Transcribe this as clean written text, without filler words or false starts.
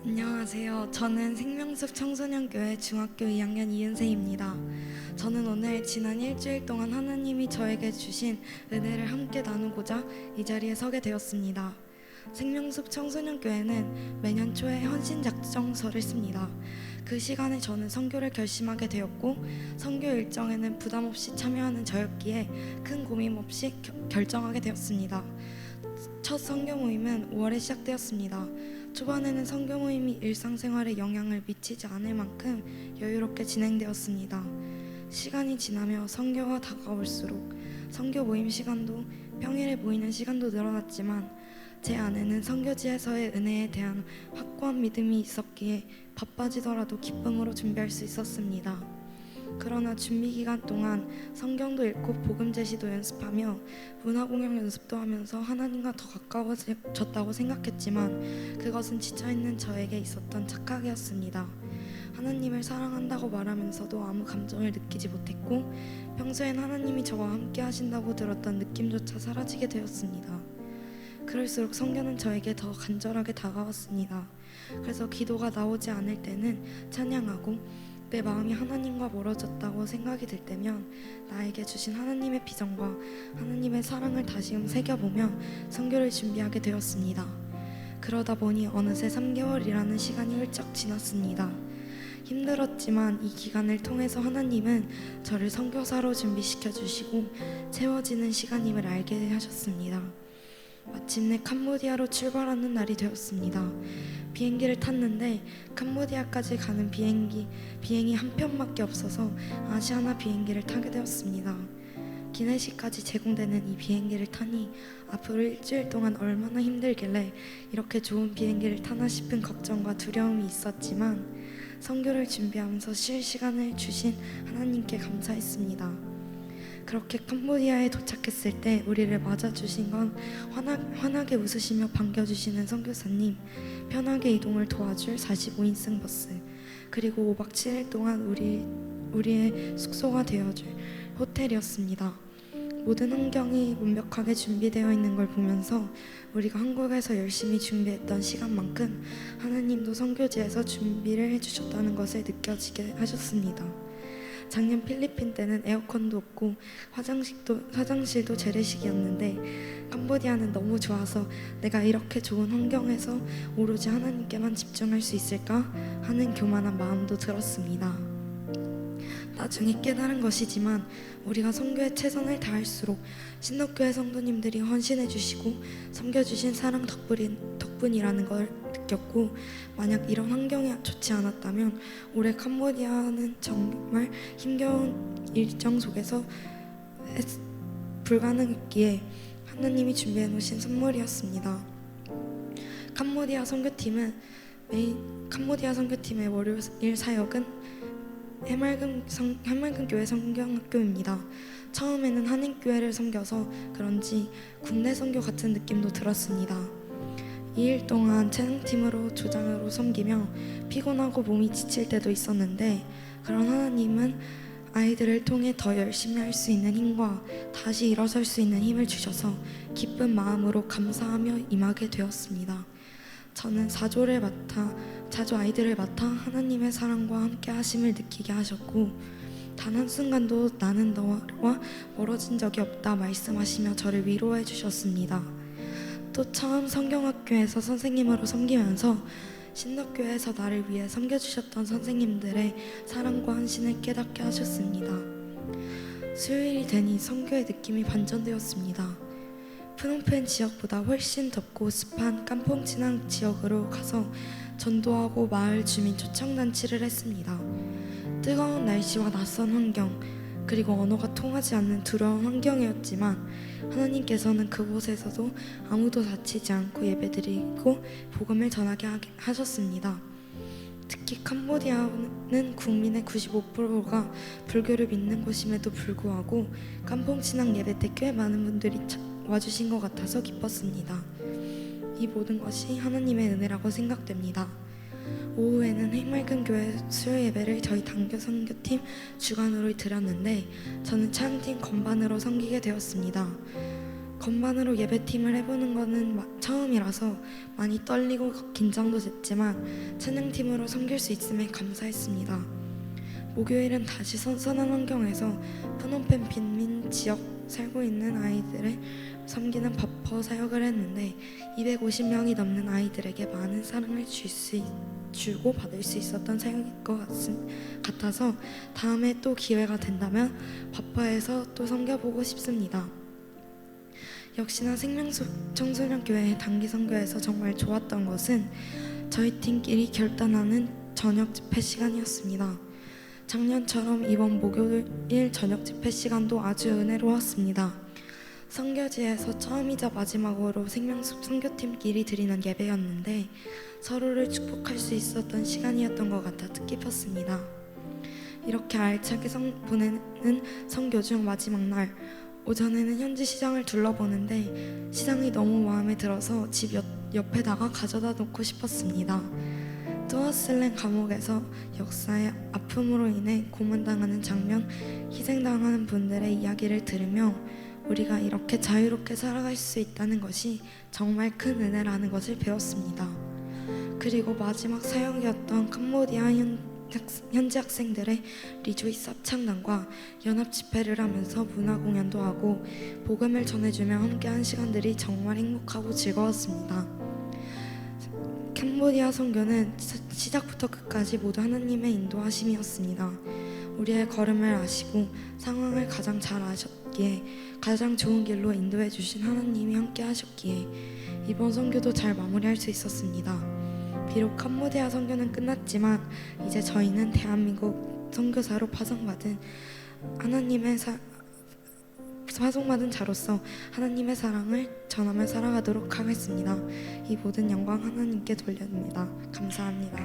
안녕하세요. 저는 생명숲 청소년교회 중학교 2학년 이은세입니다. 저는 오늘 지난 일주일 동안 하나님이 저에게 주신 은혜를 함께 나누고자 이 자리에 서게 되었습니다. 생명숲 청소년교회는 매년 초에 헌신작정서를 씁니다. 그 시간에 저는 선교를 결심하게 되었고, 선교 일정에는 부담 없이 참여하는 저였기에 큰 고민 없이 결정하게 되었습니다. 첫 선교 모임은 5월에 시작되었습니다. 초반에는 선교 모임이 일상생활에 영향을 미치지 않을 만큼 여유롭게 진행되었습니다. 시간이 지나며 선교가 다가올수록 선교 모임 시간도 평일에 모이는 시간도 늘어났지만 제 안에는 선교지에서의 은혜에 대한 확고한 믿음이 있었기에 바빠지더라도 기쁨으로 준비할 수 있었습니다. 그러나 준비 기간 동안 성경도 읽고 복음 제시도 연습하며 문화 공연 연습도 하면서 하나님과 더 가까워졌다고 생각했지만 그것은 지쳐있는 저에게 있었던 착각이었습니다. 하나님을 사랑한다고 말하면서도 아무 감정을 느끼지 못했고, 평소엔 하나님이 저와 함께 하신다고 들었던 느낌조차 사라지게 되었습니다. 그럴수록 성경은 저에게 더 간절하게 다가왔습니다. 그래서 기도가 나오지 않을 때는 찬양하고, 내 마음이 하나님과 멀어졌다고 생각이 들 때면 나에게 주신 하나님의 비전과 하나님의 사랑을 다시금 새겨보며 선교를 준비하게 되었습니다. 그러다 보니 어느새 3개월이라는 시간이 훌쩍 지났습니다. 힘들었지만 이 기간을 통해서 하나님은 저를 선교사로 준비시켜 주시고 채워지는 시간임을 알게 하셨습니다. 마침내 캄보디아로 출발하는 날이 되었습니다. 비행기를 탔는데 캄보디아까지 가는 비행이 한 편밖에 없어서 아시아나 비행기를 타게 되었습니다. 기내식까지 제공되는 이 비행기를 타니 앞으로 일주일 동안 얼마나 힘들길래 이렇게 좋은 비행기를 타나 싶은 걱정과 두려움이 있었지만 선교를 준비하면서 쉴 시간을 주신 하나님께 감사했습니다. 그렇게 캄보디아에 도착했을 때 우리를 맞아주신 건 환하게 웃으시며 반겨주시는 선교사님, 편하게 이동을 도와줄 45인승 버스, 그리고 5박 7일 동안 우리의 숙소가 되어줄 호텔이었습니다. 모든 환경이 완벽하게 준비되어 있는 걸 보면서 우리가 한국에서 열심히 준비했던 시간만큼 하나님도 선교지에서 준비를 해주셨다는 것을 느껴지게 하셨습니다. 작년 필리핀 때는 에어컨도 없고 화장실도 재래식이었는데 캄보디아는 너무 좋아서 내가 이렇게 좋은 환경에서 오로지 하나님께만 집중할 수 있을까 하는 교만한 마음도 들었습니다. 나중에 깨달은 것이지만 우리가 선교에 최선을 다할수록 신덕교회 성도님들이 헌신해 주시고 섬겨주신 사랑 덕분이라는 걸 느꼈고, 만약 이런 환경이 좋지 않았다면 올해 캄보디아는 정말 힘겨운 일정 속에서 불가능했기에 하나님이 준비해 놓으신 선물이었습니다. 캄보디아 선교팀의 월요일 사역은 해맑은 교회 성경학교입니다. 처음에는 한인교회를 섬겨서 그런지 국내 선교 같은 느낌도 들었습니다. 2일 동안 찬양팀으로 조장으로 섬기며 피곤하고 몸이 지칠 때도 있었는데, 그런 하나님은 아이들을 통해 더 열심히 할 수 있는 힘과 다시 일어설 수 있는 힘을 주셔서 기쁜 마음으로 감사하며 임하게 되었습니다. 저는 자주 아이들을 맡아 하나님의 사랑과 함께 하심을 느끼게 하셨고, 단 한순간도 나는 너와 멀어진 적이 없다 말씀하시며 저를 위로해 주셨습니다. 또 처음 성경학교에서 선생님으로 섬기면서 신덕교회에서 나를 위해 섬겨주셨던 선생님들의 사랑과 헌신을 깨닫게 하셨습니다. 수요일이 되니 선교의 느낌이 반전되었습니다. 프놈펜 지역보다 훨씬 덥고 습한 깜퐁치낭 지역으로 가서 전도하고 마을 주민 초청단체를 했습니다. 뜨거운 날씨와 낯선 환경, 그리고 언어가 통하지 않는 두려운 환경이었지만 하나님께서는 그곳에서도 아무도 다치지 않고 예배드리고 복음을 전하게 하셨습니다. 특히 캄보디아는 국민의 95%가 불교를 믿는 곳임에도 불구하고 깜퐁치낭 예배 때 꽤 많은 분들이 와주신 것 같아서 기뻤습니다. 이 모든 것이 하나님의 은혜라고 생각됩니다. 오후에는 해맑은 교회 수요 예배를 저희 당교 선교팀 주관으로 드렸는데 저는 찬양팀 건반으로 섬기게 되었습니다. 건반으로 예배팀을 해보는 거는 처음이라서 많이 떨리고 긴장도 됐지만 찬양팀으로 섬길 수 있음에 감사했습니다. 목요일은 다시 선선한 환경에서 프놈펜 빈민 지역 살고 있는 아이들을 섬기는 바퍼 사역을 했는데 250명이 넘는 아이들에게 많은 사랑을 주고 받을 수 있었던 사역일 것 같아서 다음에 또 기회가 된다면 바퍼에서 또 섬겨보고 싶습니다. 역시나 생명숲 청소년교회 단기 선교에서 정말 좋았던 것은 저희 팀끼리 결단하는 저녁 집회 시간이었습니다. 작년처럼 이번 목요일 저녁 집회 시간도 아주 은혜로웠습니다. 선교지에서 처음이자 마지막으로 생명숲 선교팀끼리 드리는 예배였는데 서로를 축복할 수 있었던 시간이었던 것 같아 뜻깊었습니다. 이렇게 알차게 보내는 선교 중 마지막 날 오전에는 현지 시장을 둘러보는데 시장이 너무 마음에 들어서 집 옆에다가 가져다 놓고 싶었습니다. 뚜어슬랭 감옥에서 역사의 아픔으로 인해 고문당하는 장면, 희생당하는 분들의 이야기를 들으며 우리가 이렇게 자유롭게 살아갈 수 있다는 것이 정말 큰 은혜라는 것을 배웠습니다. 그리고 마지막 사역이었던 캄보디아 현지 학생들의 리조이스 합창단과 연합 집회를 하면서 문화 공연도 하고 복음을 전해주며 함께한 시간들이 정말 행복하고 즐거웠습니다. 캄보디아 선교는 시작부터 끝까지 모두 하나님의 인도하심이었습니다. 우리의 걸음을 아시고 상황을 가장 잘 아셨기에 가장 좋은 길로 인도해 주신 하나님이 함께 하셨기에 이번 선교도 잘 마무리할 수 있었습니다. 비록 캄보디아 선교는 끝났지만 이제 저희는 대한민국 선교사로 파송받은 파송받은 자로서 하나님의 사랑을 전하며 살아가도록 하겠습니다. 이 모든 영광 하나님께 돌려드립니다. 감사합니다.